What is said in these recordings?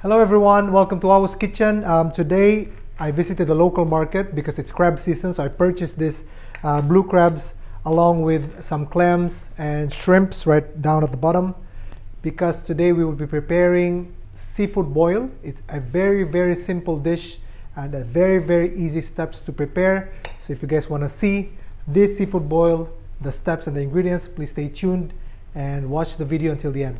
Hello everyone, welcome to Awo's Kitchen. Today I visited the local market because it's crab season, so I purchased this blue crabs along with some clams and shrimps right down at the bottom, because today we will be preparing seafood boil. It's a very simple dish and a very easy steps to prepare. So if you guys want to see this seafood boil, the steps and the ingredients, please stay tuned and watch the video until the end.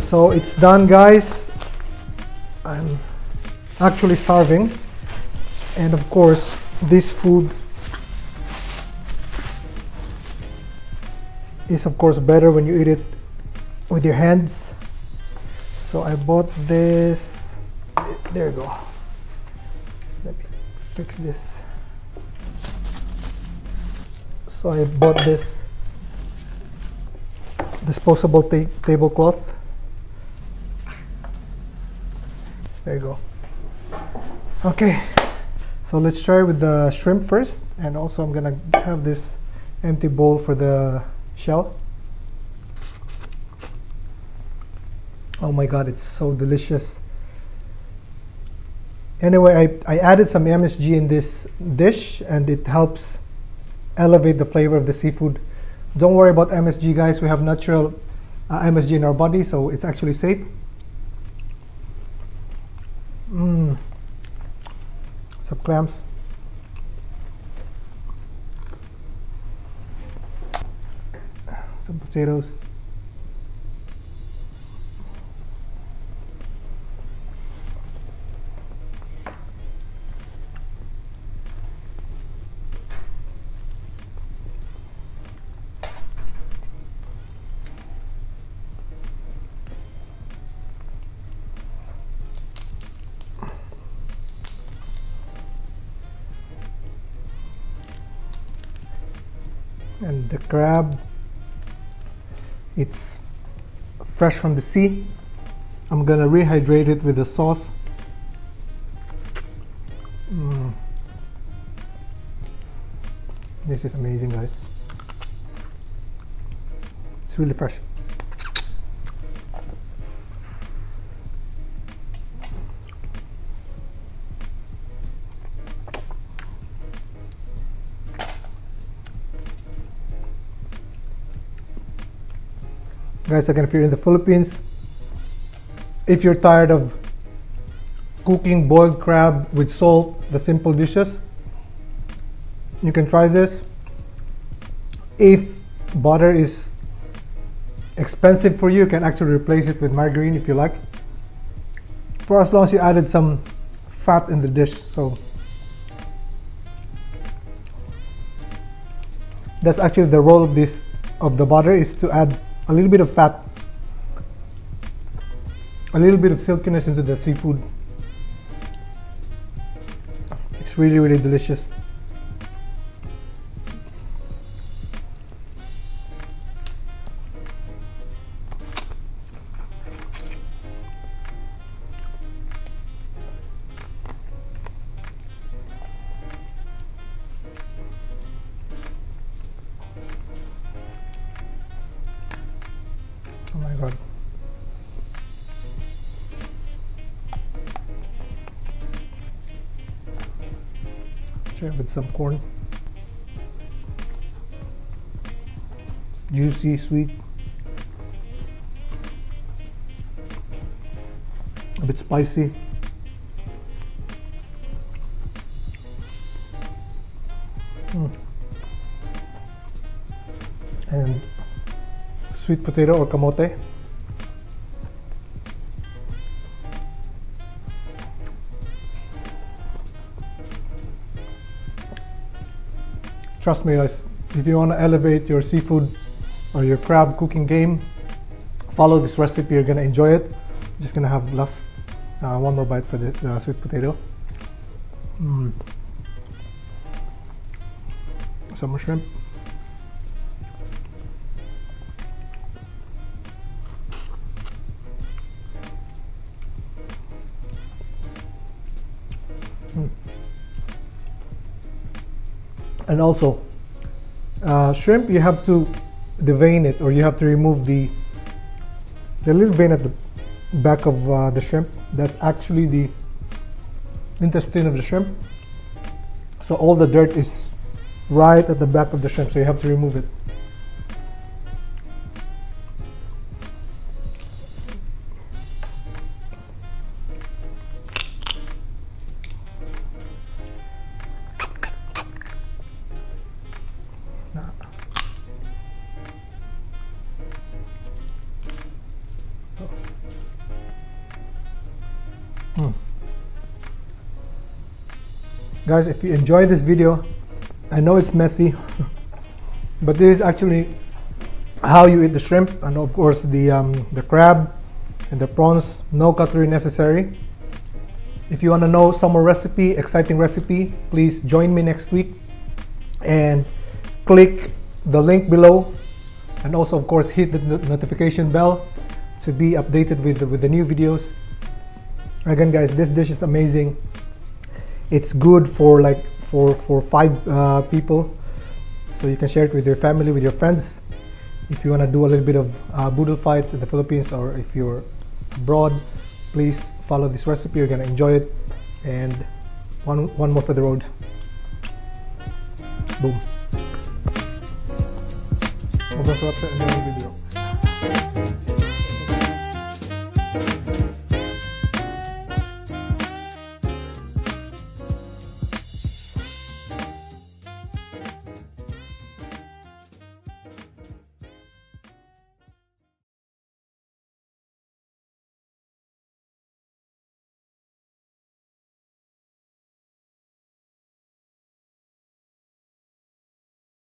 So it's done, guys. I'm actually starving, and of course this food is of course better when you eat it with your hands. So I bought this. There you go. Let me fix this. So I bought this disposable tablecloth. There you go. Okay, so let's try with the shrimp first, and also I'm gonna have this empty bowl for the shell. Oh my god, it's so delicious. Anyway, I added some MSG in this dish, and it helps elevate the flavor of the seafood. Don't worry about MSG, guys. We have natural MSG in our body, so it's actually safe. Some clams. Some potatoes. And the crab, it's fresh from the sea. I'm gonna rehydrate it with the sauce. This is amazing, guys. It's really fresh. Guys, again, if you're in the Philippines, if you're tired of cooking boiled crab with salt, the simple dishes, you can try this. If butter is expensive for you, you can actually replace it with margarine if you like, for as long as you added some fat in the dish. So that's actually the role of this, of the butter, is to add a little bit of fat, a little bit of silkiness into the seafood. It's really, really delicious. Oh my God. Share with some corn. Juicy, sweet. A bit spicy. And sweet potato or kamote. Trust me, guys, if you want to elevate your seafood or your crab cooking game, follow this recipe. You're gonna enjoy it. Just gonna have one more bite for the sweet potato. Some more shrimp. And also, shrimp, you have to devein it, or you have to remove the little vein at the back of the shrimp. That's actually the intestine of the shrimp. So all the dirt is right at the back of the shrimp, so you have to remove it. Guys, if you enjoy this video, I know it's messy, but this is actually how you eat the shrimp, and of course the crab and the prawns. No cutlery necessary. If you want to know some more exciting recipe, please join me next week and click the link below, and also of course hit the notification bell to be updated with the new videos. Again, guys, this dish is amazing. It's good for for 5 people, so you can share it with your family, with your friends. If you want to do a little bit of boodle fight in the Philippines, or if you're abroad, please follow this recipe. You're gonna enjoy it. And one more for the road. Boom. Sobrang sarap sa video.